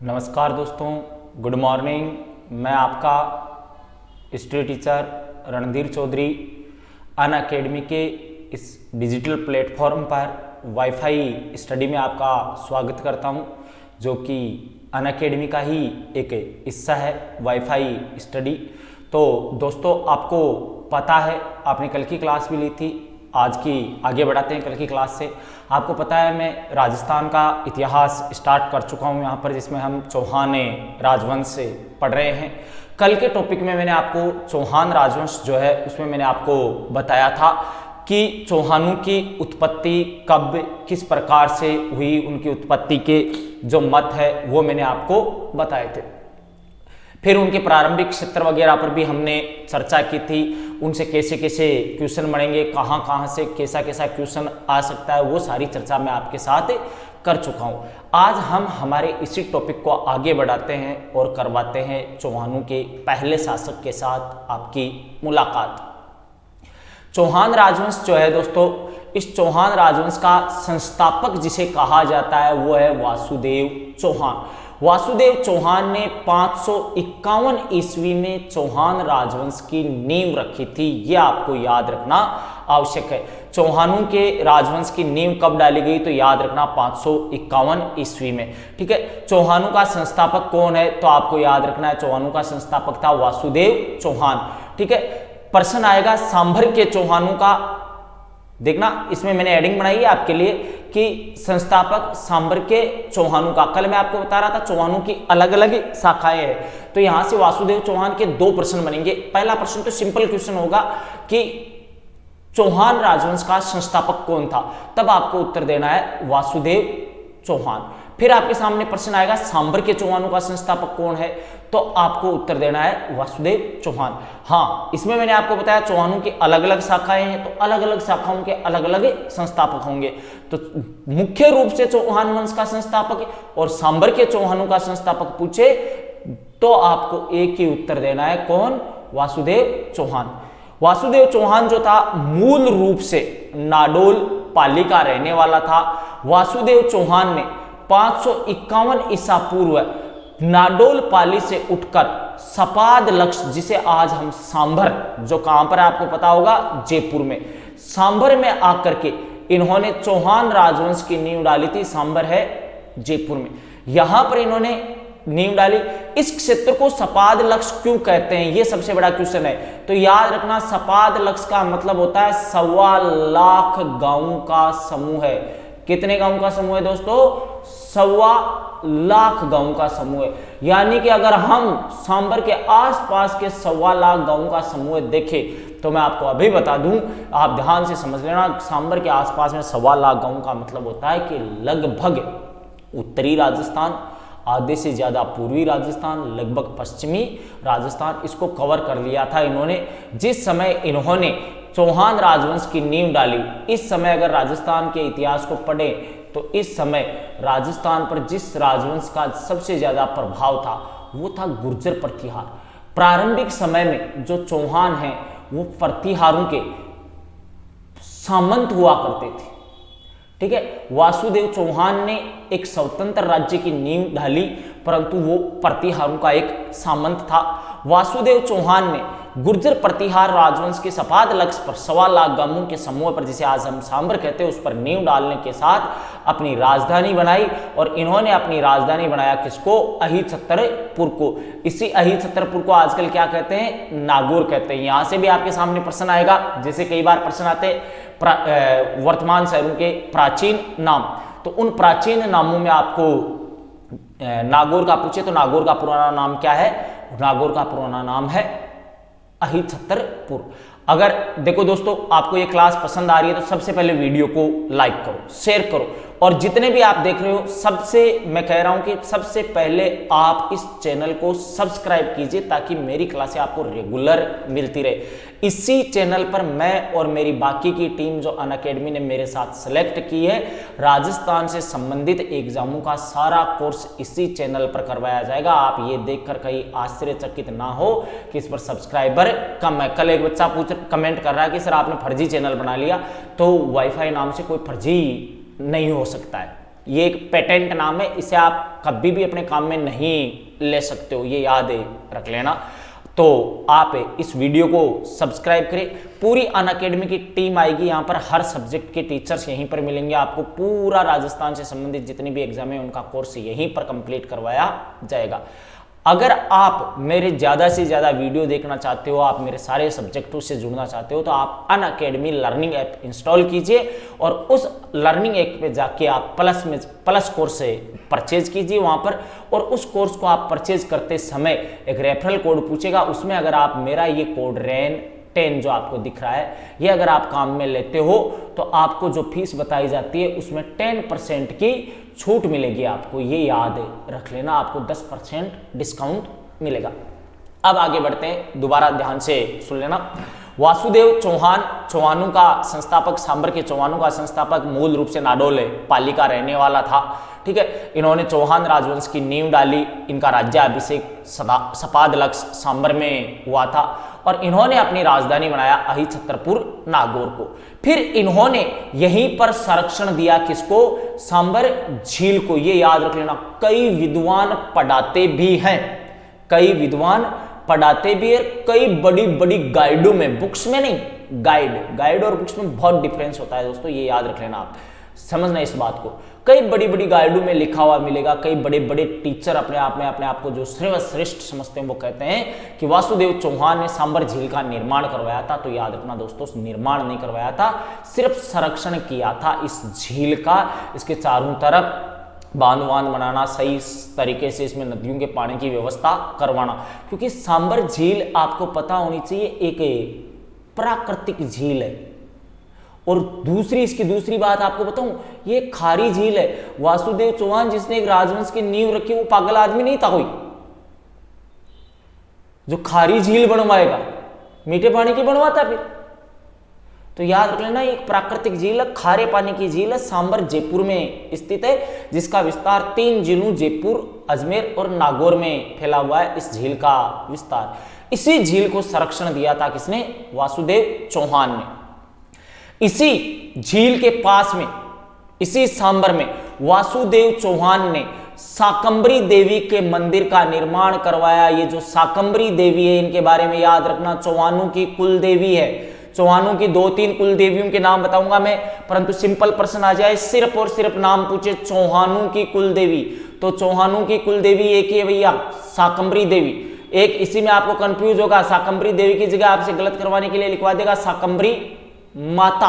नमस्कार दोस्तों, good morning. मैं आपका history teacher Randhir Chaudhary Unacademy के इस डिजिटल प्लेटफॉर्म पर वाईफाई स्टडी में आपका स्वागत करता हूं, जो कि अनअकैडमी का ही एक हिस्सा है वाईफाई स्टडी। तो दोस्तों, आपको पता है, आपने कल की क्लास भी ली थी, आज की आगे बढ़ाते हैं कल की क्लास से। आपको पता है मैं राजस्थान का इतिहास स्टार्ट कर चुका हूं यहाँ पर, जिसमें हम चौहान राजवंश से पढ़ रहे हैं। कल के टॉपिक में मैंने आपको चौहान राजवंश जो है उसमें मैंने आपको बताया था कि चौहानों की उत्पत्ति कब किस प्रकार से हुई, उनकी उत्पत्ति के जो मत है वो मैंने आपको बताए थे। फिर उनके प्रारंभिक क्षेत्र वगैरह पर भी हमने चर्चा की थी, उनसे कैसे कैसे क्वेश्चन बनेंगे, कहाँ कहाँ से कैसा कैसा क्वेश्चन आ सकता है, वो सारी चर्चा मैं आपके साथ कर चुका हूँ। आज हम हमारे इसी टॉपिक को आगे बढ़ाते हैं और करवाते हैं चौहानों के पहले शासक के साथ आपकी मुलाकात। चौहान राजवंश जो है दोस्तों, इस चौहान राजवंश का संस्थापक जिसे कहा जाता है वो है वासुदेव चौहान। वासुदेव चौहान ने 551 ईस्वी में चौहान राजवंश की नींव रखी थी। यह आपको याद रखना आवश्यक है। चौहानों के राजवंश की नींव कब डाली गई, तो याद रखना 551 ईस्वी में। ठीक है, चौहानों का संस्थापक कौन है, तो आपको याद रखना है चौहानों का संस्थापक था वासुदेव चौहान। ठीक है, प्रश्न आएगा सांभर के चौहानों का, देखना इसमें मैंने एडिंग बनाई है आपके लिए कि संस्थापक सांभर के चौहानों का। कल मैं आपको बता रहा था चौहानों की अलग अलग शाखाएं हैं, तो यहां से वासुदेव चौहान के दो प्रश्न बनेंगे। पहला प्रश्न तो सिंपल क्वेश्चन होगा कि चौहान राजवंश का संस्थापक कौन था, तब आपको उत्तर देना है वासुदेव चौहान। फिर आपके सामने प्रश्न आएगा सांभर के चौहानों का संस्थापक कौन है, तो आपको उत्तर देना है वासुदेव चौहान। हाँ, इसमें मैंने आपको बताया चौहानों की अलग अलग शाखाएं हैं, तो अलग अलग शाखाओं के अलग अलग संस्थापक होंगे। तो मुख्य रूप से चौहान वंश का संस्थापक और सांभर के चौहानों का संस्थापक पूछे तो आपको एक ही उत्तर देना है, कौन, वासुदेव चौहान। वासुदेव चौहान जो था मूल रूप से नाडोल पाली का रहने वाला था। वासुदेव चौहान ने 551 ईसा पूर्व नाडोल पाली से उठकर सपाद लक्ष्य, जिसे आज हम सांभर, जो कहां पर आपको पता होगा, जयपुर में, सांभर में आकर के इन्होंने चौहान राजवंश की नींव डाली थी। सांभर है जयपुर में, यहां पर इन्होंने नींव डाली। इस क्षेत्र को सपाद लक्ष्य क्यों कहते हैं, यह सबसे बड़ा क्वेश्चन है। तो याद रखना, सपाद लक्ष्य का मतलब होता है 1.25 लाख गांवों का समूह है। कितने गांवों का समूह है दोस्तों, 1.25 लाख गांवों का समूह है। यानी कि अगर हम सांभर के आसपास के 1.25 लाख गांवों का समूह देखें, तो मैं आपको अभी बता दूं, आप ध्यान से समझ लेना, सांभर के आसपास में 1.25 लाख गांवों का मतलब होता है कि लगभग उत्तरी राजस्थान, आधे से ज्यादा पूर्वी राजस्थान, लगभग पश्चिमी राजस्थान, इसको कवर कर लिया था इन्होंने। जिस समय इन्होंने चौहान राजवंश की नींव डाली, इस समय अगर राजस्थान के इतिहास को पढ़ें तो इस समय राजस्थान पर जिस राजवंश का सबसे ज्यादा प्रभाव था वो था गुर्जर प्रतिहार। प्रारंभिक समय में जो चौहान हैं वो प्रतिहारों के सामंत हुआ करते थे। ठीक है, वासुदेव चौहान ने एक स्वतंत्र राज्य की नींव ढाली, परंतु वो प्रतिहारों का एक सामंत था। वासुदेव चौहान ने गुर्जर प्रतिहार राजवंश के सपाद लक्ष्य पर 1.25 लाख गांवों के समूह पर, जिसे आज हम सांभर कहते हैं, उस पर नींव डालने के साथ अपनी राजधानी बनाई। और इन्होंने अपनी राजधानी बनाया किसको, अहिछत्रपुर को। इसी अहिछत्रपुर को आजकल क्या कहते हैं, नागौर कहते हैं। यहां से भी आपके सामने प्रश्न आएगा, जैसे कई बार प्रश्न आते वर्तमान शहरों के प्राचीन नाम, तो उन प्राचीन नामों में आपको नागौर का पूछे तो नागौर का पुराना नाम क्या है, नागौर का पुराना नाम है अहिछत्रपुर। अगर देखो दोस्तों, आपको ये क्लास पसंद आ रही है तो सबसे पहले वीडियो को लाइक करो, शेयर करो, और जितने भी आप देख रहे हो, सबसे मैं कह रहा हूं कि सबसे पहले आप इस चैनल को सब्सक्राइब कीजिए, ताकि मेरी क्लासें आपको रेगुलर मिलती रहे। इसी चैनल पर मैं और मेरी बाकी की टीम जो अनअकैडमी ने मेरे साथ सेलेक्ट की है, राजस्थान से संबंधित एग्जामों का सारा कोर्स इसी चैनल पर करवाया जाएगा। आप ये देखकर कहीं आश्चर्यचकित ना हो कि इस पर सब्सक्राइबर कम है। कल एक बच्चा कमेंट कर रहा है कि सर आपने फर्जी चैनल बना लिया, तो वाईफाई नाम से कोई फर्जी नहीं हो सकता है, ये एक पेटेंट नाम है, इसे आप कभी भी अपने काम में नहीं ले सकते हो, ये याद रख लेना। तो आप इस वीडियो को सब्सक्राइब करें। पूरी अनअकैडमी की टीम आएगी यहाँ पर, हर सब्जेक्ट के टीचर्स यहीं पर मिलेंगे आपको। पूरा राजस्थान से संबंधित जितनी भी एग्जाम है उनका कोर्स यहीं पर कंप्लीट करवाया जाएगा। अगर आप मेरे ज़्यादा से ज़्यादा वीडियो देखना चाहते हो, आप मेरे सारे सब्जेक्टों से जुड़ना चाहते हो, तो आप अनअकैडमी लर्निंग ऐप इंस्टॉल कीजिए और उस लर्निंग ऐप पे जाके आप प्लस कोर्स से परचेज कीजिए वहाँ पर। और उस कोर्स को आप परचेज करते समय एक रेफरल कोड पूछेगा, उसमें अगर आप मेरा ये कोड REN10 जो आपको दिख रहा है, ये अगर आप काम में लेते हो तो आपको जो फीस बताई जाती है उसमें 10% की छूट मिलेगी आपको, ये याद रख लेना। आपको 10% डिस्काउंट मिलेगा। अब आगे बढ़ते हैं, दोबारा ध्यान से सुन लेना। वासुदेव चौहान, चौहानों का संस्थापक, सांबर के चौहानों का संस्थापक, मूल रूप से नाडोल पाली का रहने वाला था। ठीक है, इन्होंने चौहान राजवंश की नींव डाली। इनका राज्याभिषेक सपाद सांबर में हुआ था और इन्होंने अपनी राजधानी बनाया अहिछत्रपुर नागौर को। फिर इन्होंने यहीं पर संरक्षण दिया किसको? सांबर झील को, ये याद रख लेना। कई विद्वान पढ़ाते भी हैं, कई विद्वान पढ़ाते भी है, कई बड़ी बड़ी गाइडों में, बुक्स में नहीं, गाइड और बुक्स में बहुत डिफरेंस होता है दोस्तों, ये याद रख लेना। आप समझना इस बात को। कई बड़ी बड़ी गाइडों में लिखा हुआ मिलेगा। कई बड़े बड़े टीचर अपने आप को जो सर्वश्रेष्ठ समझते हैं वो कहते हैं कि वासुदेव चौहान ने सांबर झील का निर्माण करवाया था। तो याद रखना दोस्तों, निर्माण नहीं करवाया था, सिर्फ संरक्षण किया था इस झील का। इसके चारों तरफ बांध बनाना, सही तरीके से इसमें नदियों के पानी की व्यवस्था करवाना, क्योंकि सांबर झील आपको पता होनी चाहिए एक प्राकृतिक झील है। और इसकी दूसरी बात आपको बताऊं, ये खारी झील है। वासुदेव चौहान जिसने एक राजवंश की नींव रखी, वो पागल आदमी नहीं था कोई जो खारी झील बनवाएगा, मीठे पानी की बनवाता फिर। तो याद रख लेना, एक प्राकृतिक झील है, खारे पानी की झील है, सांबर जयपुर में स्थित है, जिसका विस्तार 3 जिलों जयपुर, अजमेर और नागौर में फैला हुआ है। इस झील का विस्तार, इसी झील को संरक्षण दिया था किसने? वासुदेव चौहान ने। इसी झील के पास में, इसी सांबर में वासुदेव चौहान ने शाकंभरी देवी के मंदिर का निर्माण करवाया। ये जो शाकंभरी देवी है, इनके बारे में याद रखना, चौहानों की कुल देवी है। चौहानों की 2-3 कुल देवियों के नाम बताऊंगा मैं, परंतु सिंपल प्रश्न आ जाए, सिर्फ और सिर्फ नाम पूछे चौहानों की कुल देवी, तो चौहानों की कुल देवी एक ही है भैया, शाकंभरी देवी। एक इसी में आपको कंफ्यूज होगा, शाकंभरी देवी की जगह आपसे गलत करवाने के लिए लिखवा देगा शाकंभरी माता।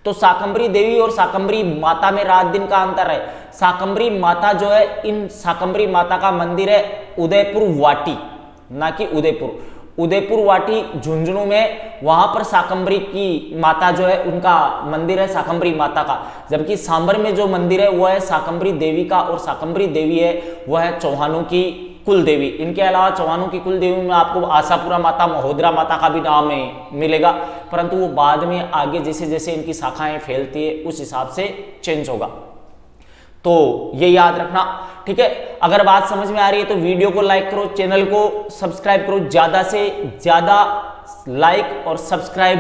तो शाकंभरी देवी और शाकंभरी माता में रात दिन का अंतर है। शाकंभरी माता जो है, इन शाकंभरी माता का मंदिर है उदयपुर वाटी, ना कि उदयपुर, उदयपुर वाटी झुंझुनू में, वहां पर शाकंभरी की माता जो है उनका मंदिर है, शाकंभरी माता का। जबकि सांबर में जो मंदिर है वो है शाकंभरी देवी का, और शाकंभरी देवी है वह है चौहानों की कुल देवी। इनके अलावा चौहानों की कुल देवी में आपको आशापुरा माता, महोदरा माता का भी नाम मिलेगा, परंतु वो बाद में आगे जैसे जैसे इनकी शाखाएं फैलती है उस हिसाब से चेंज होगा। तो ये याद रखना, ठीक है। अगर बात समझ में आ रही है तो वीडियो को लाइक करो, चैनल को सब्सक्राइब करो, ज्यादा से ज्यादा लाइक और सब्सक्राइब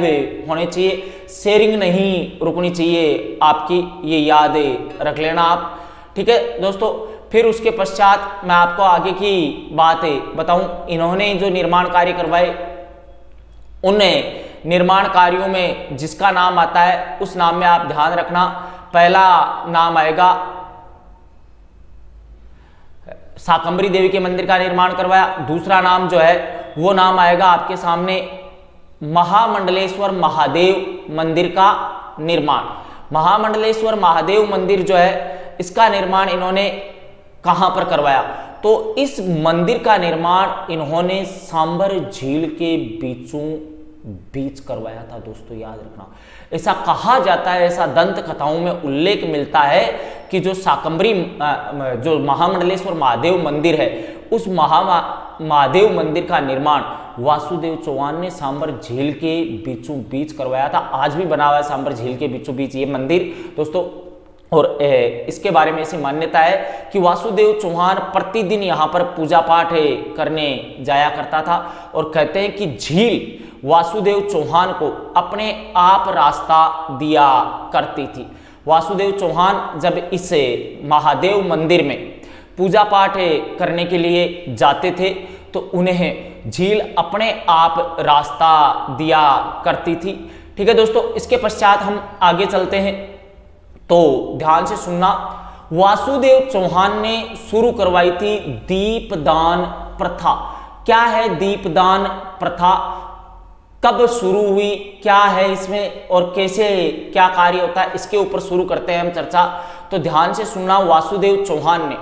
होने चाहिए, शेयरिंग नहीं रुकनी चाहिए आपकी, ये याद रख लेना आप, ठीक है दोस्तों। फिर उसके पश्चात मैं आपको आगे की बातें बताऊं। इन्होंने जो निर्माण कार्य करवाए, उन निर्माण कार्यों में जिसका नाम आता है उस नाम में आप ध्यान रखना। पहला नाम आएगा, शाकंभरी देवी के मंदिर का निर्माण करवाया। दूसरा नाम जो है वो नाम आएगा आपके सामने महामंडलेश्वर महादेव मंदिर का निर्माण। महामंडलेश्वर महादेव मंदिर जो है, इसका निर्माण इन्होंने कहां पर करवाया? तो इस मंदिर का निर्माण इन्होंने सांबर झील के बीचों बीच करवाया था दोस्तों, याद रखना। ऐसा कहा जाता है, ऐसा दंत कथाओं में उल्लेख मिलता है कि जो शाकंभरी जो महामंडलेश्वर महादेव मंदिर है, उस महादेव मंदिर का निर्माण वासुदेव चौहान ने सांबर झील के बीचों बीच करवाया था। आज भी बना हुआ है सांबर झील के बीचों बीच ये मंदिर दोस्तों। और इसके बारे में ऐसी मान्यता है कि वासुदेव चौहान प्रतिदिन यहाँ पर पूजा पाठ करने जाया करता था, और कहते हैं कि झील वासुदेव चौहान को अपने आप रास्ता दिया करती थी। वासुदेव चौहान जब इस महादेव मंदिर में पूजा पाठ करने के लिए जाते थे तो उन्हें झील अपने आप रास्ता दिया करती थी। ठीक है दोस्तों, इसके पश्चात हम आगे चलते हैं, तो ध्यान से सुनना। वासुदेव चौहान ने शुरू करवाई थी दीपदान प्रथा। क्या है दीपदान प्रथा, कब शुरू हुई, क्या है इसमें और कैसे क्या कार्य होता है, इसके ऊपर शुरू करते हैं हम चर्चा। तो ध्यान से सुनना, वासुदेव चौहान ने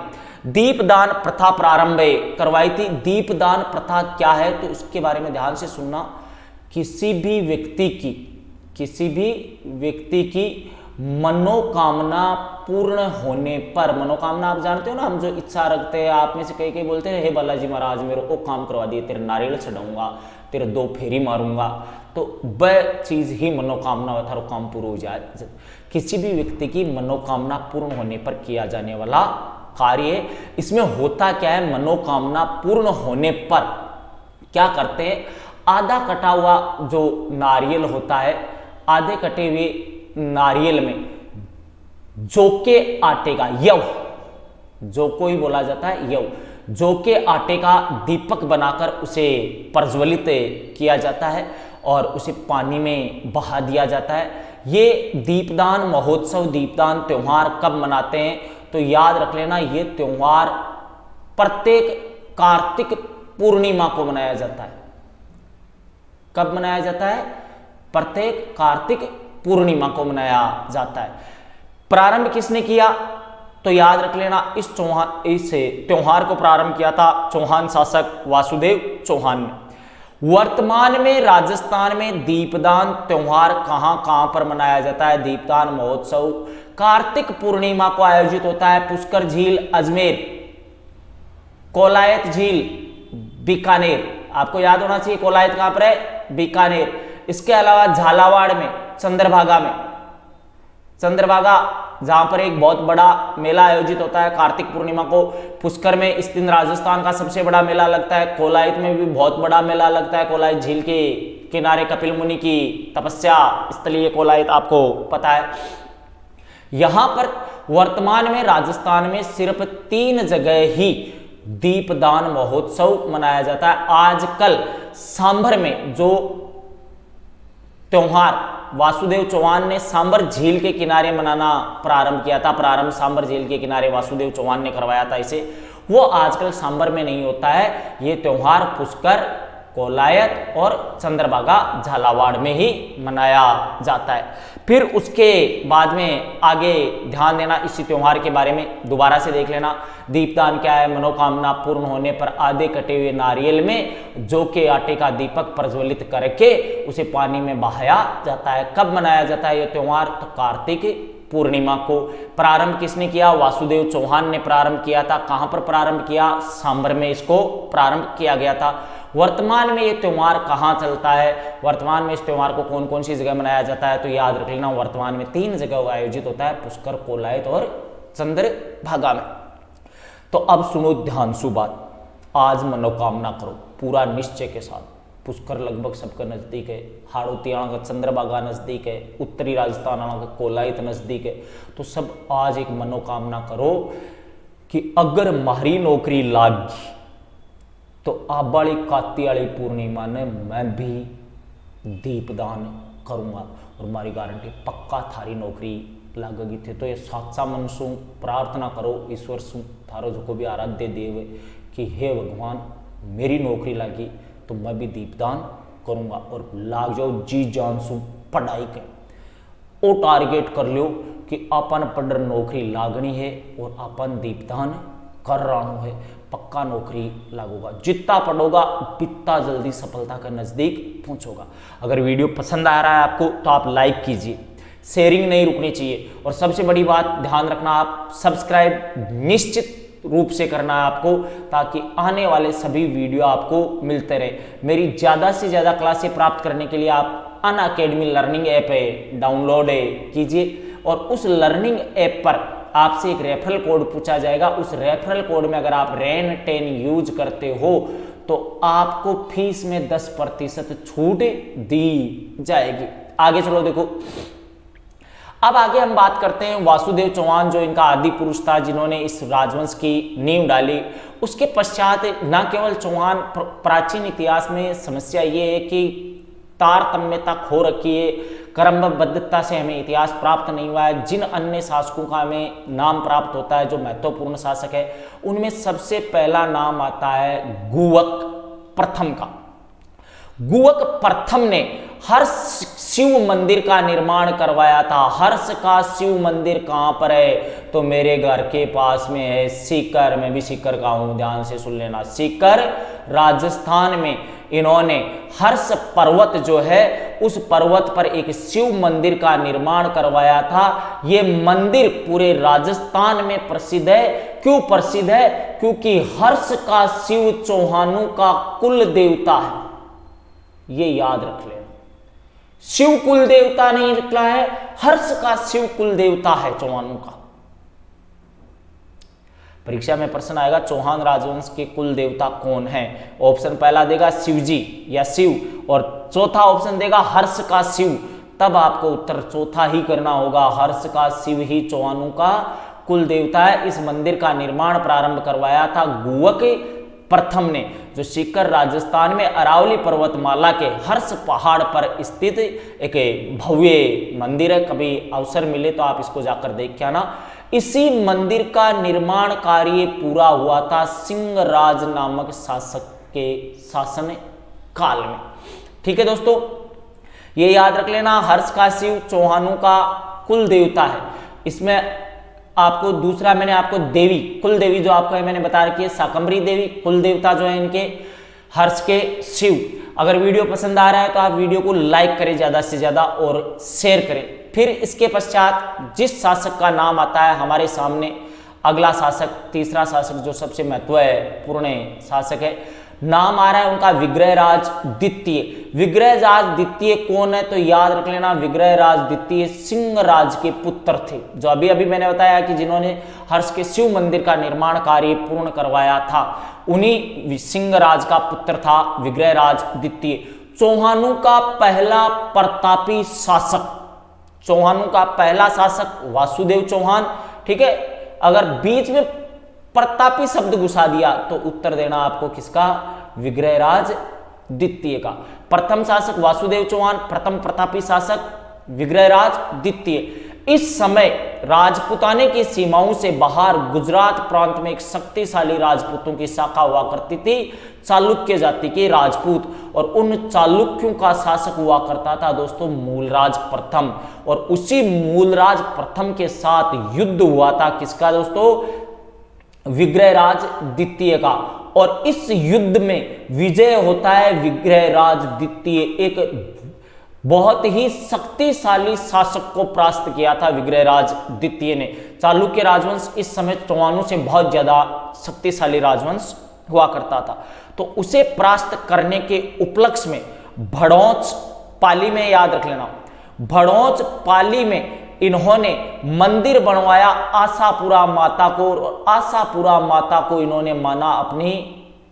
दीपदान प्रथा प्रारंभ करवाई थी। दीपदान प्रथा क्या है तो उसके बारे में ध्यान से सुनना। किसी भी व्यक्ति की मनोकामना पूर्ण होने पर, मनोकामना आप जानते हो ना, हम जो इच्छा रखते हैं, आप में से कई बोलते हैं हे बालाजी महाराज मेरे को काम करवा दिए, तेरे नारियल चढ़ाऊंगा, तेरे 2 फेरी मारूंगा, तो वह चीज ही मनोकामना था, वो काम पूरा हो जाए। किसी भी व्यक्ति की मनोकामना पूर्ण होने पर किया जाने वाला कार्य। इसमें होता क्या है, मनोकामना पूर्ण होने पर क्या करते हैं, आधा कटा हुआ जो नारियल होता है, आधे कटे हुए नारियल में जौ के आटे का, यव, जौ को ही बोला जाता है यव, जौ के आटे का दीपक बनाकर उसे प्रज्वलित किया जाता है और उसे पानी में बहा दिया जाता है। ये दीपदान महोत्सव, दीपदान त्योहार कब मनाते हैं तो याद रख लेना, ये त्योहार प्रत्येक कार्तिक पूर्णिमा को मनाया जाता है। कब मनाया जाता है, प्रत्येक कार्तिक पूर्णिमा को मनाया जाता है। प्रारंभ किसने किया तो याद रख लेना, इस त्योहार को प्रारंभ किया था चौहान शासक वासुदेव चौहान ने। वर्तमान में राजस्थान में दीपदान त्योहार कहां कहां पर मनाया जाता है। दीपदान महोत्सव कार्तिक पूर्णिमा को आयोजित होता है पुष्कर झील अजमेर, कोलायत झील बीकानेर, आपको याद होना चाहिए कोलायत कहां पर है, बीकानेर। इसके अलावा झालावाड़ में चंद्रभागा में, चंद्रभागा जहां पर एक बहुत बड़ा मेला आयोजित होता है कार्तिक पूर्णिमा को। पुष्कर में इस दिन राजस्थान का सबसे बड़ा मेला लगता है। कोलायत में भी बहुत बड़ा मेला लगता है, कोलायत झील के किनारे कपिल मुनि की तपस्या स्थलीय कोलायत, आपको पता है। यहां पर वर्तमान में राजस्थान में सिर्फ 3 जगह ही दीपदान महोत्सव मनाया जाता है। आजकल सांभर में जो त्योहार वासुदेव चौहान ने सांभर झील के किनारे मनाना प्रारंभ किया था, प्रारंभ सांभर झील के किनारे वासुदेव चौहान ने करवाया था इसे, वो आजकल सांभर में नहीं होता है। ये त्योहार पुष्कर, कोलायत और चंद्रभागा झालावाड़ में ही मनाया जाता है। फिर उसके बाद में आगे ध्यान देना, इसी त्योहार के बारे में दोबारा से देख लेना। दीपदान क्या है, मनोकामना पूर्ण होने पर आधे कटे हुए नारियल में जौ के आटे का दीपक प्रज्वलित करके उसे पानी में बहाया जाता है। कब मनाया जाता है यह त्योहार तो कार्तिक पूर्णिमा को। प्रारंभ किसने किया, वासुदेव चौहान ने प्रारंभ किया था। कहां पर प्रारंभ किया, सांभर में इसको प्रारंभ किया गया था। वर्तमान में ये त्योहार कहां चलता है, वर्तमान में इस त्योहार को कौन कौन सी जगह मनाया जाता है तो याद रख लेना, वर्तमान में 3 जगह आयोजित होता है, पुष्कर, कोलायत और चंद्रभागा में। तो अब सुनो ध्यानसु बात, आज मनोकामना करो पूरा निश्चय के साथ। पुष्कर लगभग सबका नजदीक है, हाड़ौती आना का चंद्रभागा नजदीक है, उत्तरी राजस्थान आना का कोलायत नजदीक है। तो सब आज एक मनोकामना करो कि अगर मारी नौकरी लाग गई तो आबाड़ी कातियाड़ी पूर्णिमा ने मैं भी दीपदान करूंगा और मारी गारंटी पक्का थारी नौकरी लागेगी थे। तो ये साचा मन सु प्रार्थना करो ईश्वर सु थारो जो को भी आराध्य देव कि हे भगवान मेरी नौकरी लागी तो मैं भी दीपदान करूंगा और लाग जाओ जी जान सु पढ़ाई के ओ टारगेट कर लो कि अपन पढ़ नौकरी लागनी है और अपन दीपदान कर रहा है, पक्का नौकरी लागूगा। जितना पढ़ोगा उतना जल्दी सफलता के नजदीक पहुंचोगा। अगर वीडियो पसंद आ रहा है आपको तो आप लाइक कीजिए, शेयरिंग नहीं रुकनी चाहिए और सबसे बड़ी बात ध्यान रखना, आप सब्सक्राइब निश्चित रूप से करना है आपको, ताकि आने वाले सभी वीडियो आपको मिलते रहे। मेरी ज़्यादा से ज़्यादा क्लासें प्राप्त करने के लिए आप अनअकैडमी लर्निंग ऐप डाउनलोड कीजिए और उस लर्निंग ऐप पर आपसे एक रेफरल कोड पूछा जाएगा। उस रेफरल कोड में अगर आप REN10 यूज करते हो तो आपको फीस में 10% छूट दी जाएगी। आगे चलो देखो, अब आगे हम बात करते हैं वासुदेव चौहान, जो इनका आदि पुरुष था, जिन्होंने इस राजवंश की नींव डाली। उसके पश्चात न केवल चौहान, प्राचीन इतिहास में समस्या ये है कि तारतम्यता खो रखी है, क्रमबद्धता से हमें इतिहास प्राप्त नहीं हुआ है। जिन अन्य शासकों का हमें नाम प्राप्त होता है, जो महत्वपूर्ण शासक है, उनमें सबसे पहला नाम आता है गुवक प्रथम का। गुवक प्रथम ने हर्ष शिव मंदिर का निर्माण करवाया था। हर्ष का शिव मंदिर कहां पर है? तो मेरे घर के पास में है, सीकर। मैं भी सीकर का हूं, ध्यान से सुन लेना। सीकर राजस्थान में इन्होंने हर्ष पर्वत जो है, उस पर्वत पर एक शिव मंदिर का निर्माण करवाया था। यह मंदिर पूरे राजस्थान में प्रसिद्ध है। क्यों प्रसिद्ध है? क्योंकि हर्ष का शिव चौहानों का कुल देवता है। ये याद रख लेना, शिव कुल देवता नहीं निकला है, हर्ष का शिव कुल देवता है चौहानों का। परीक्षा में प्रश्न आएगा चौहान राजवंश के कुल देवता कौन है? ऑप्शन पहला देगा शिवजी या शिव, और चौथा ऑप्शन देगा हर्ष का शिव। तब आपको उत्तर चौथा ही करना होगा। हर्ष का शिव ही चौहानों का कुल देवता है। इस मंदिर का निर्माण प्रारंभ करवाया था गुवक प्रथम ने, जो सीकर राजस्थान में अरावली पर्वतमाला के हर्ष पहाड़ पर स्थित एक भव्य मंदिर है। कभी अवसर मिले तो आप इसको जाकर देख के आना। इसी मंदिर का निर्माण कार्य पूरा हुआ था सिंहराज नामक शासक के शासन काल में। ठीक है दोस्तों, ये याद रख लेना, हर्ष का शिव चौहानों का कुल देवता है। इसमें आपको दूसरा मैंने आपको देवी, कुल देवी जो आपको मैंने बता रखी है, शाकंभरी देवी कुल देवता जो है इनके हर्ष के शिव। अगर वीडियो पसंद आ रहा है तो आप वीडियो को लाइक करें ज़्यादा से ज़्यादा और शेयर करें। फिर इसके पश्चात जिस शासक का नाम आता है हमारे सामने, अगला शासक, तीसरा शासक जो सबसे महत्वपूर्ण शासक है, नाम आ रहा है उनका विग्रहराज द्वितीय। विग्रहराज द्वितीय कौन है? तो याद रख लेना, विग्रहराज द्वितीय सिंहराज के पुत्र थे, जो अभी अभी मैंने बताया कि जिन्होंने हर्ष के शिव मंदिर का निर्माण कार्य पूर्ण करवाया था, उन्हीं सिंहराज का पुत्र था विग्रहराज द्वितीय। चौहानों का पहला प्रतापी शासक, चौहानों का पहला शासक वासुदेव चौहान। ठीक है, अगर बीच में प्रतापी शब्द घुसा दिया तो उत्तर देना आपको किसका? विग्रहराज द्वितीय का। प्रथम शासक वासुदेव चौहान, प्रथम प्रतापी शासक विग्रहराज द्वितीय। इस समय राजपूताने की सीमाओं से बाहर गुजरात प्रांत में एक शक्तिशाली राजपूतों की शाखा हुआ करती थी, चालुक्य जाति के राजपूत, और उन चालुक्यों का शासक हुआ करता था दोस्तों मूलराज प्रथम। और उसी मूलराज प्रथम के साथ युद्ध हुआ था किसका दोस्तों? विग्रहराज द्वितीय का। और इस युद्ध में विजय होता है विग्रहराज द्वितीय, एक बहुत ही शक्तिशाली शासक को परास्त किया था विग्रहराज द्वितीय ने। चालुक्य राजवंश इस समय चौहानों से बहुत ज्यादा शक्तिशाली राजवंश हुआ करता था। तो उसे परास्त करने के उपलक्ष्य में भड़ौच पाली में, याद रख लेना, भड़ौच पाली में इन्होंने मंदिर बनवाया आशापुरा माता को, और आशापुरा माता को इन्होंने माना अपनी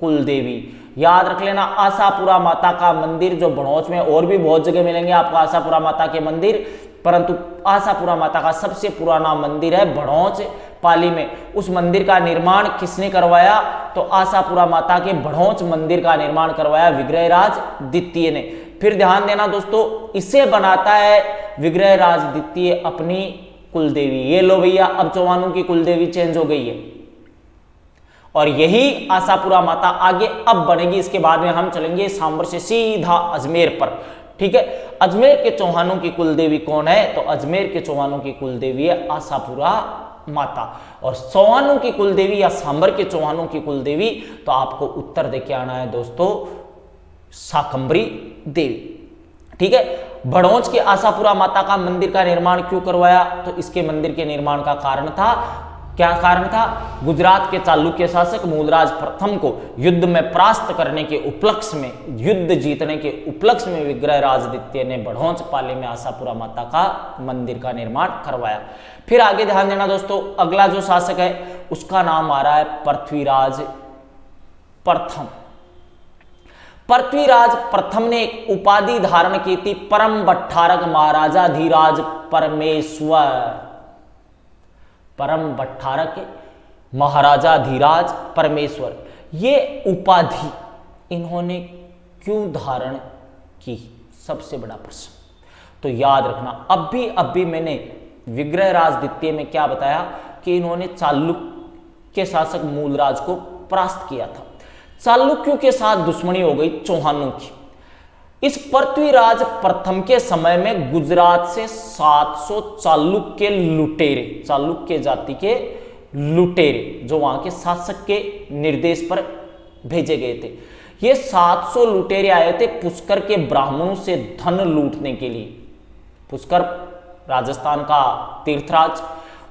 कुल देवी। याद रख लेना, आशापुरा माता का मंदिर जो भड़ौच में, और भी बहुत जगह मिलेंगे आपको आशापुरा माता के मंदिर, परंतु आशापुरा माता का सबसे पुराना मंदिर है भड़ौच पाली में। उस मंदिर का निर्माण किसने करवाया? तो आशापुरा माता के भड़ौच मंदिर का निर्माण करवाया विग्रहराज द्वितीय ने। फिर ध्यान देना दोस्तों, इसे बनाता है विग्रहराज द्वितीय अपनी कुलदेवी। ये लो भैया, अब चौहानों की कुलदेवी चेंज हो गई है, और यही आशापुरा माता आगे अब बनेगी। इसके बाद में हम चलेंगे सांबर से सीधा अजमेर पर। ठीक है, अजमेर के चौहानों की कुलदेवी कौन है? तो अजमेर के चौहानों की कुलदेवी है आशापुरा माता। और चौहानों की कुलदेवी या सांबर के चौहानों की कुलदेवी, तो आपको उत्तर देके आना है दोस्तों शाकंभरी देवी। ठीक है, भड़ौच के आशापुरा माता का मंदिर का निर्माण क्यों करवाया? तो इसके मंदिर के निर्माण का कारण था, क्या कारण था? गुजरात के चालुक्य शासक मूलराज प्रथम को युद्ध में परास्त करने के उपलक्ष्य में, युद्ध जीतने के उपलक्ष्य में विग्रहराज द्वितीय ने भड़ौच पाली में आशापुरा माता का मंदिर का निर्माण करवाया। फिर आगे ध्यान देना दोस्तों, अगला जो शासक है उसका नाम आ रहा है पृथ्वीराज प्रथम। पृथ्वीराज प्रथम ने एक उपाधि धारण की थी, परम भट्टारक महाराजाधिराज परमेश्वर। परम भट्टारक महाराजाधिराज परमेश्वर, ये उपाधि इन्होंने क्यों धारण की, सबसे बड़ा प्रश्न। तो याद रखना, अभी मैंने विग्रहराज द्वितीय में क्या बताया कि इन्होंने चालुक्य शासक मूलराज को परास्त किया था। चालुक्यों के साथ दुश्मनी हो गई चौहानों की। इस पृथ्वीराज प्रथम के समय में गुजरात से 700 चालुक्य लुटेरे, चालुक्य जाति के लुटेरे जो वहां के शासक के निर्देश पर भेजे गए थे, ये 700 लुटेरे आए थे पुष्कर के ब्राह्मणों से धन लूटने के लिए। पुष्कर राजस्थान का तीर्थराज,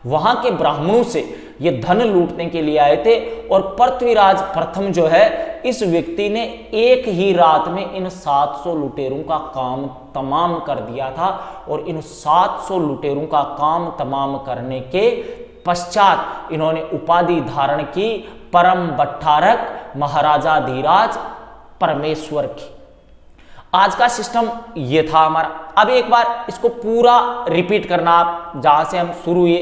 वहां के ब्राह्मणों से ये धन लूटने के लिए आए थे। और पृथ्वीराज प्रथम जो है, इस व्यक्ति ने एक ही रात में इन 700 लुटेरों का काम तमाम कर दिया था। और इन 700 लुटेरों का काम तमाम करने के पश्चात इन्होंने उपाधि धारण की परम भट्टारक महाराजाधिराज परमेश्वर की। आज का सिस्टम ये था हमारा। अब एक बार इसको पूरा रिपीट करना आप, जहां से हम शुरू हुए।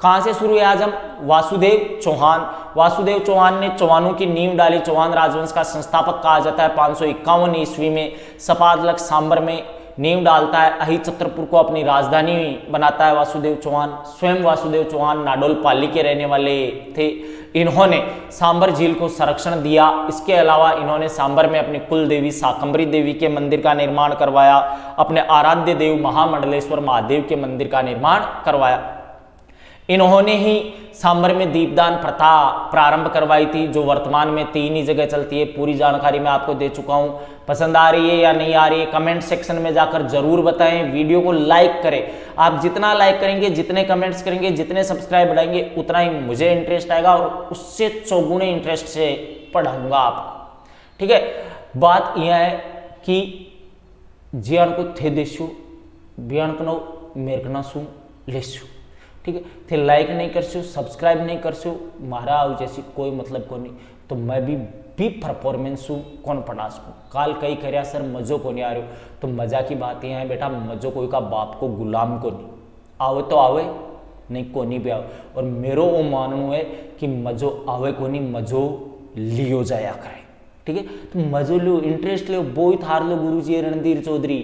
कहां से शुरू हुए आज हम? वासुदेव चौहान। वासुदेव चौहान ने चौहानों की नींव डाली। चौहान राजवंश का संस्थापक कहा जाता है। 551 ईस्वी में सपादलक सांबर में नींव डालता है। अहिछत्रपुर को अपनी राजधानी बनाता है वासुदेव चौहान। स्वयं वासुदेव चौहान नाडोल पाली के रहने वाले थे। इन्होंने सांबर झील को संरक्षण दिया। इसके अलावा इन्होंने सांबर में अपनी कुल देवी शाकंभरी देवी के मंदिर का निर्माण करवाया। अपने आराध्य देव महामंडलेश्वर महादेव के मंदिर का निर्माण करवाया। इन्होंने ही सांबर में दीपदान प्रथा प्रारंभ करवाई थी, जो वर्तमान में 3 ही जगह चलती है। पूरी जानकारी मैं आपको दे चुका हूं। पसंद आ रही है या नहीं आ रही है कमेंट सेक्शन में जाकर जरूर बताएं। वीडियो को लाइक करें। आप जितना लाइक करेंगे, जितने कमेंट्स करेंगे, जितने सब्सक्राइब बढ़ाएंगे, उतना ही मुझे इंटरेस्ट आएगा और उससे चौगुने इंटरेस्ट से पढ़ाऊंगा आपको। ठीक है, बात यह है कि जियान को थे देशु बियान को मेरकना सु लेसु। ठीक है, थे लाइक नहीं करसो, सब्सक्राइब नहीं करसो, मारा आउ जैसी कोई मतलब को नहीं। तो मैं भी परफॉर्मेंस हूँ कौन पढ़ा सकूँ। काल कई कर्या सर मजो को नहीं आ रहे हो, तो मजा की बात यह है बेटा, मजो कोई का बाप को गुलाम को नहीं आवे तो आवे, नहीं को नहीं भी आवे। और मेरो वो मानू है कि मजो आवे को नहीं, मजो लियो जाया करे। ठीक है, तो मजो लो, इंटरेस्ट लो, बोई थार लो गुरु जी रणधीर चौधरी।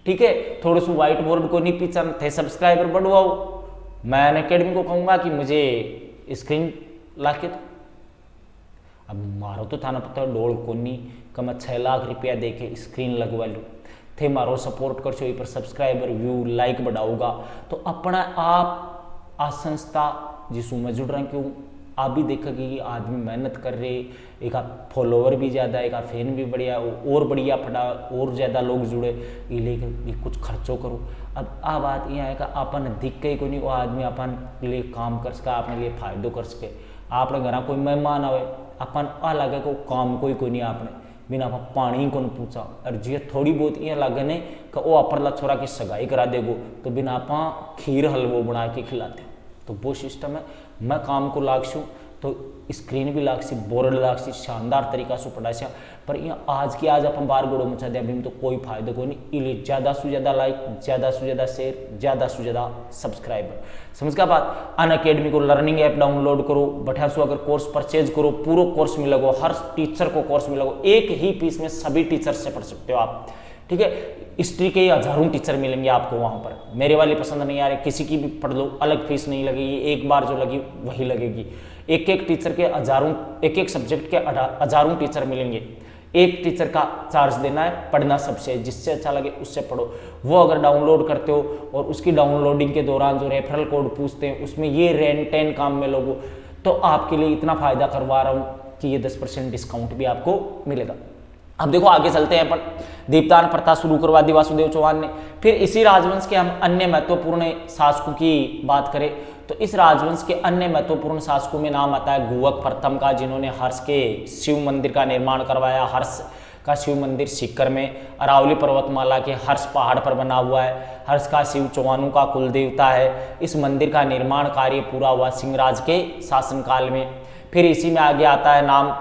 ठीक है, थोड़ा सा व्हाइट बोर्ड को नहीं पीछा थे, सब्सक्राइबर बढ़वाओ। मैं अनअकैडमी को कहूँगा कि मुझे स्क्रीन ला के दो। अब मारो तो थाना पता डोल कोनी का मैं 6 लाख रुपया दे के स्क्रीन लगवा लूँ। थे मारो सपोर्ट कर छो, पर सब्सक्राइबर व्यू लाइक बढ़ाऊगा तो अपना आप आ संस्था जिसमें मैं जुड़ रहा क्यों आप भी देखेगी कि आदमी मेहनत कर रहे, एक आप फॉलोवर भी ज़्यादा, एक आप फैन भी बढ़िया, और बढ़िया फटा, और ज़्यादा लोग जुड़े, ये लेकिन कुछ खर्चों करो। अब आ बात यह है कि अपन दिख के को नहीं वो आदमी अपन लिए काम कर सका, अपने लिए फायदो कर सके। आपने घर कोई मेहमान आवे, अपन आ लगे को काम कोई नहीं, आपने बिना आप पानी को पूछा। और जी थोड़ी बहुत ये लगे ने कि वो अपरला छोरा की सगाई करा देगो, तो बिना आप खीर हलवो बना के खिलाते। तो वो सिस्टम है। मैं काम को लागसू तो स्क्रीन भी लागसी, बोर्ड लागसी, शानदार तरीका से पढ़ाया। पर यहाँ आज की आज अपन बार गोड़ो मचा दिया, अभी तो कोई फायदा को नहीं। इसलिए ज़्यादा से ज़्यादा लाइक, ज़्यादा से ज़्यादा शेयर, ज़्यादा से ज़्यादा सब्सक्राइबर। समझ का बात? अनअकैडमी को लर्निंग ऐप डाउनलोड करो, बढ़िया सो अगर कोर्स परचेज करो, पूरा कोर्स मिलेगा, हर टीचर को कोर्स मिलेगा। एक ही फीस में सभी टीचर से पढ़ सकते हो आप। ठीक है, हिस्ट्री के हजारों टीचर मिलेंगे आपको वहाँ पर। मेरे वाले पसंद नहीं आ रहे, किसी की भी पढ़ लो, अलग फीस नहीं लगेगी, एक बार जो लगी वही लगेगी। एक एक टीचर के हजारों, एक एक सब्जेक्ट के हजारों टीचर मिलेंगे। एक टीचर का चार्ज देना है, पढ़ना सबसे, जिससे अच्छा लगे उससे पढ़ो। वो अगर डाउनलोड करते हो और उसकी डाउनलोडिंग के दौरान जो रेफरल कोड पूछते हैं उसमें ये रेन 10 काम में लोगो, तो आपके लिए इतना फायदा करवा रहा हूँ कि ये 10% डिस्काउंट भी आपको मिलेगा। अब देखो आगे चलते हैं अपन। दीपदान प्रथा शुरू करवा दी वासुदेव चौहान ने। फिर इसी राजवंश के हम अन्य महत्वपूर्ण शासकों की बात करें तो इस राजवंश के अन्य महत्वपूर्ण शासकों में नाम आता है गुहक प्रथम का, जिन्होंने हर्ष के शिव मंदिर का निर्माण करवाया। हर्ष का शिव मंदिर सीकर में अरावली पर्वतमाला के हर्ष पहाड़ पर बना हुआ है। हर्ष का शिव चौहानों का कुल देवता है। इस मंदिर का निर्माण कार्य पूरा हुआ सिंहराज के शासनकाल में। फिर इसी में आगे आता है नाम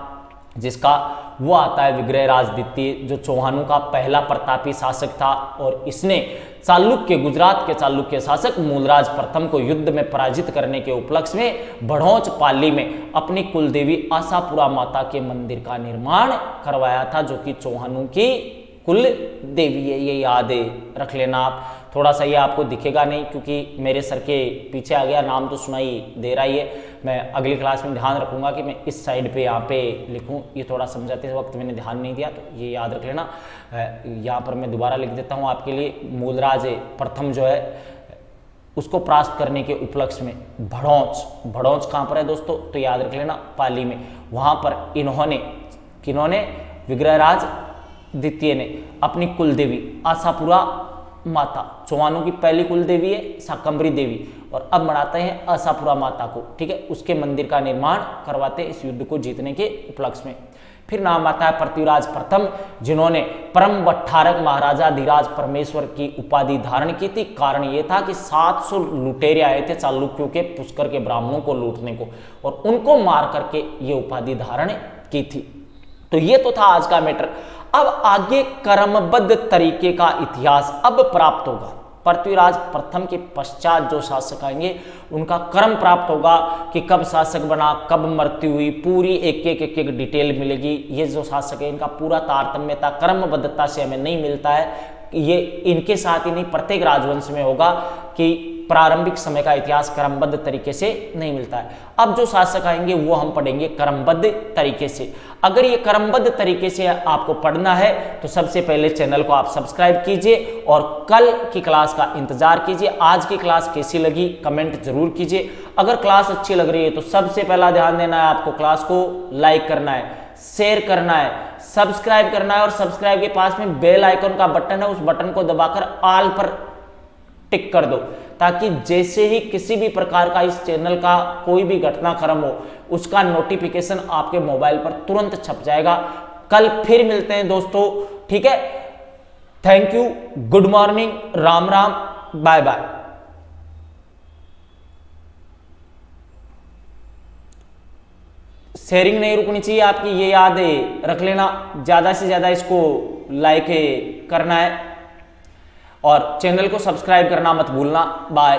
जिसका वो आता है विग्रहराज द्वितीय, जो चौहानों का पहला प्रतापी शासक था और इसने चालुक्य, गुजरात के चालुक्य शासक मूलराज प्रथम को युद्ध में पराजित करने के उपलक्ष्य में भड़ौच पाली में अपनी कुलदेवी आशापुरा माता के मंदिर का निर्माण करवाया था, जो कि चौहानों की कुल देवी है। ये याद रख लेना आप। थोड़ा सा ये आपको दिखेगा नहीं क्योंकि मेरे सर के पीछे आ गया, नाम तो सुनाई दे रहा ही है। मैं अगली क्लास में ध्यान रखूंगा कि मैं इस साइड पे यहाँ पे लिखूं। ये थोड़ा समझाते वक्त मैंने ध्यान नहीं दिया, तो ये याद रख लेना। यहाँ पर मैं दोबारा लिख देता हूँ आपके लिए। मूलराज प्रथम जो है उसको परास्त करने के उपलक्ष्य में भड़ौच कहाँ पर है दोस्तों, तो याद रख लेना पाली में। वहां पर इन्होंने, किन्होंने, विग्रहराज द्वितीय ने अपनी कुलदेवी आशापुरा माता, चौहानों की पहली कुल देवी है शाकंभरी देवी, और अब मनाते हैं आशापुरा माता को, ठीक है, उसके मंदिर का निर्माण करवाते इस युद्ध को जीतने के उपलक्ष्य में। फिर नाम आता है पृथ्वीराज प्रथम, जिन्होंने परम भट्टारक महाराजा धीराज परमेश्वर की उपाधि धारण की थी। कारण ये था कि 700 लुटेरे आए थे चालुक्यों के पुष्कर के ब्राह्मणों को लूटने को, और उनको मार करके ये उपाधि धारण की थी। तो ये तो था आज का मैटर। अब आगे क्रमबद्ध तरीके का इतिहास अब प्राप्त होगा। पृथ्वीराज प्रथम के पश्चात जो शासक आएंगे उनका क्रम प्राप्त होगा कि कब शासक बना, कब मृत्यु हुई, पूरी एक एक डिटेल मिलेगी। ये जो शासक है इनका पूरा तारतम्यता, क्रमबद्धता से हमें नहीं मिलता है। ये इनके साथ ही नहीं, प्रत्येक राजवंश में होगा कि प्रारंभिक समय का इतिहास क्रमबद्ध तरीके से नहीं मिलता है। अब जो शासक आएंगे वो हम पढ़ेंगे क्रमबद्ध तरीके से। अगर ये क्रमबद्ध तरीके से आपको पढ़ना है तो सबसे पहले चैनल को आप सब्सक्राइब कीजिए और कल की क्लास का इंतजार कीजिए। आज की क्लास कैसी लगी कमेंट जरूर कीजिए। अगर क्लास अच्छी लग रही है तो सबसे पहला ध्यान देना है आपको, क्लास को लाइक करना है, शेयर करना है, सब्सक्राइब करना है, और सब्सक्राइब के पास में बेल आइकन का बटन है, उस बटन को दबाकर ऑल पर टिक कर दो, ताकि जैसे ही किसी भी प्रकार का इस चैनल का कोई भी घटनाक्रम हो उसका नोटिफिकेशन आपके मोबाइल पर तुरंत छप जाएगा। कल फिर मिलते हैं दोस्तों, ठीक है। Thank you, good morning, Ram Ram, bye bye. Sharing नहीं रुकनी चाहिए आपकी, ये याद रख लेना। ज्यादा से ज्यादा इसको लाइक करना है और चैनल को सब्सक्राइब करना मत भूलना। बाय।